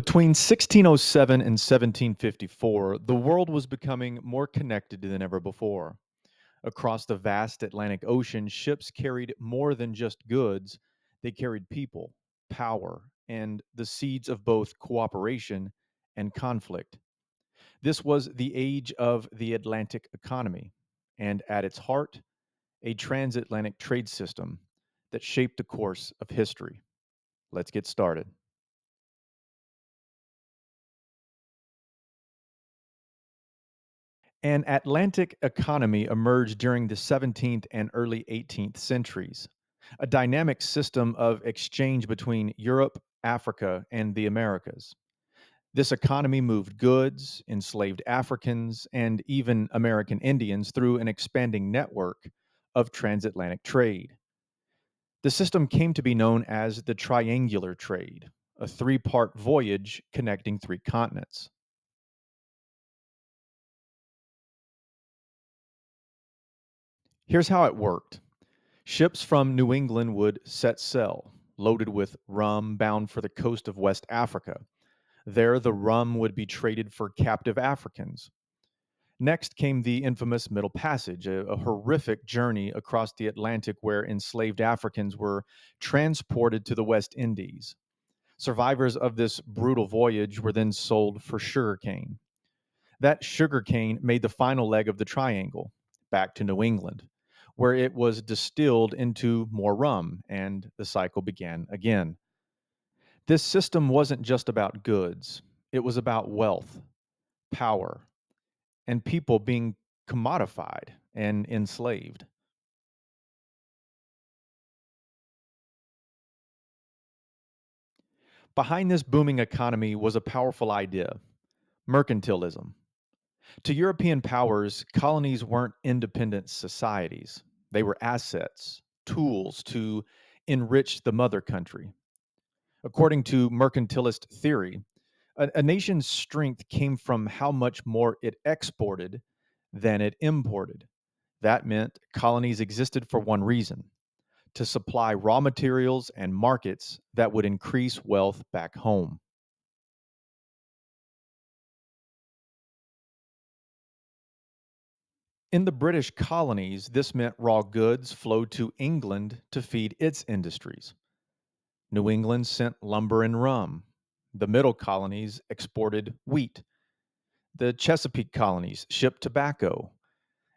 Between 1607 and 1754, the world was becoming more connected than ever before. Across the vast Atlantic Ocean, ships carried more than just goods, they carried people, power, and the seeds of both cooperation and conflict. This was the age of the Atlantic economy, and at its heart, a transatlantic trade system that shaped the course of history. Let's get started. An Atlantic economy emerged during the 17th and early 18th centuries, a dynamic system of exchange between Europe, Africa, and the Americas. This economy moved goods, enslaved Africans, and even American Indians through an expanding network of transatlantic trade. The system came to be known as the triangular trade, a three-part voyage connecting three continents. Here's how it worked. Ships from New England would set sail, loaded with rum bound for the coast of West Africa. There, the rum would be traded for captive Africans. Next came the infamous Middle Passage, a horrific journey across the Atlantic where enslaved Africans were transported to the West Indies. Survivors of this brutal voyage were then sold for sugarcane. That sugarcane made the final leg of the triangle, back to New England, where it was distilled into more rum, and the cycle began again. This system wasn't just about goods, it was about wealth, power, and people being commodified and enslaved. Behind this booming economy was a powerful idea: mercantilism. To European powers, colonies weren't independent societies. They were assets, tools to enrich the mother country. According to mercantilist theory, a nation's strength came from how much more it exported than it imported. That meant colonies existed for one reason: to supply raw materials and markets that would increase wealth back home. In the British colonies, this meant raw goods flowed to England to feed its industries. New England sent lumber and rum. The middle colonies exported wheat. The Chesapeake colonies shipped tobacco.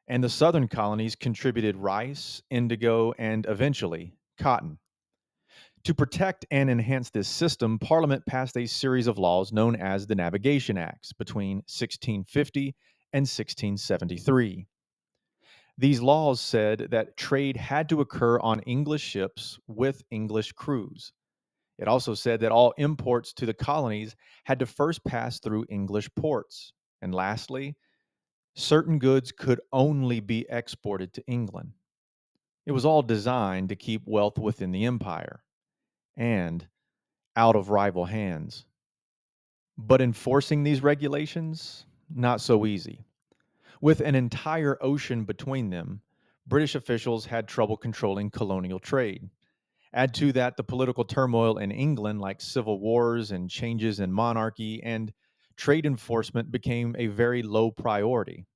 And the southern colonies contributed rice, indigo, and eventually cotton. To protect and enhance this system, Parliament passed a series of laws known as the Navigation Acts between 1650 and 1673. These laws said that trade had to occur on English ships with English crews. It also said that all imports to the colonies had to first pass through English ports. And lastly, certain goods could only be exported to England. It was all designed to keep wealth within the empire and out of rival hands. But enforcing these regulations, not so easy. With an entire ocean between them, British officials had trouble controlling colonial trade. Add to that the political turmoil in England, like civil wars and changes in monarchy, and trade enforcement became a very low priority.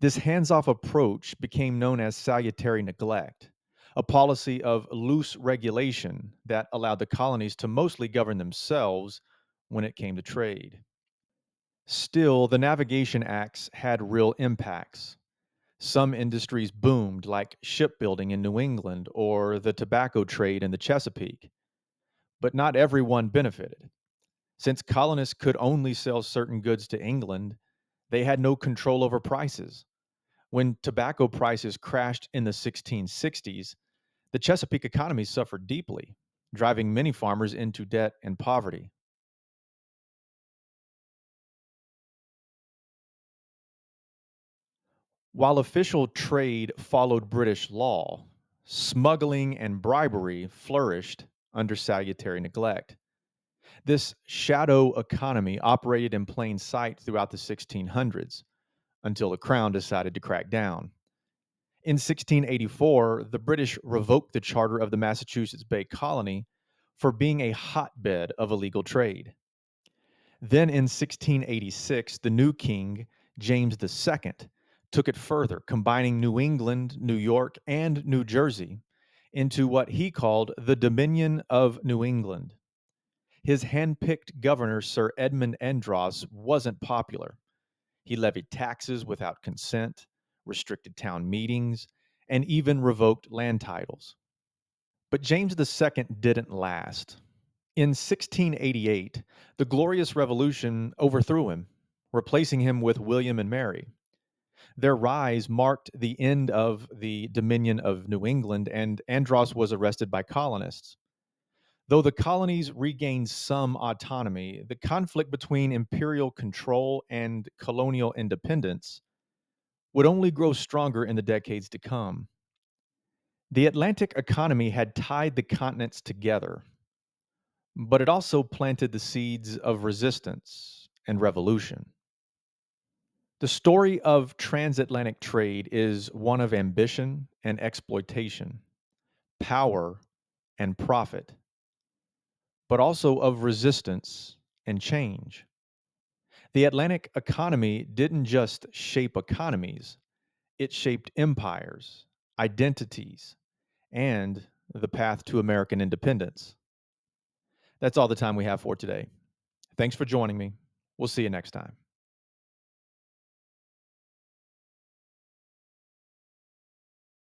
This hands off approach became known as salutary neglect, a policy of loose regulation that allowed the colonies to mostly govern themselves when it came to trade. Still, the Navigation Acts had real impacts. Some industries boomed, like shipbuilding in New England or the tobacco trade in the Chesapeake, but not everyone benefited. Since colonists could only sell certain goods to England, they had no control over prices. When tobacco prices crashed in the 1660s, the Chesapeake economy suffered deeply, driving many farmers into debt and poverty. While official trade followed British law, smuggling and bribery flourished under salutary neglect. This shadow economy operated in plain sight throughout the 1600s until the Crown decided to crack down. In 1684, the British revoked the charter of the Massachusetts Bay Colony for being a hotbed of illegal trade. Then in 1686, the new king, James II, took it further, combining New England, New York, and New Jersey into what he called the Dominion of New England. His handpicked governor, Sir Edmund Andros, wasn't popular. He levied taxes without consent, restricted town meetings, and even revoked land titles. But James II didn't last. In 1688, the Glorious Revolution overthrew him, replacing him with William and Mary. Their rise marked the end of the Dominion of New England, and Andros was arrested by colonists. Though the colonies regained some autonomy, the conflict between imperial control and colonial independence would only grow stronger in the decades to come. The Atlantic economy had tied the continents together, but it also planted the seeds of resistance and revolution. The story of transatlantic trade is one of ambition and exploitation, power and profit, but also of resistance and change. The Atlantic economy didn't just shape economies, it shaped empires, identities, and the path to American independence. That's all the time we have for today. Thanks for joining me. We'll see you next time.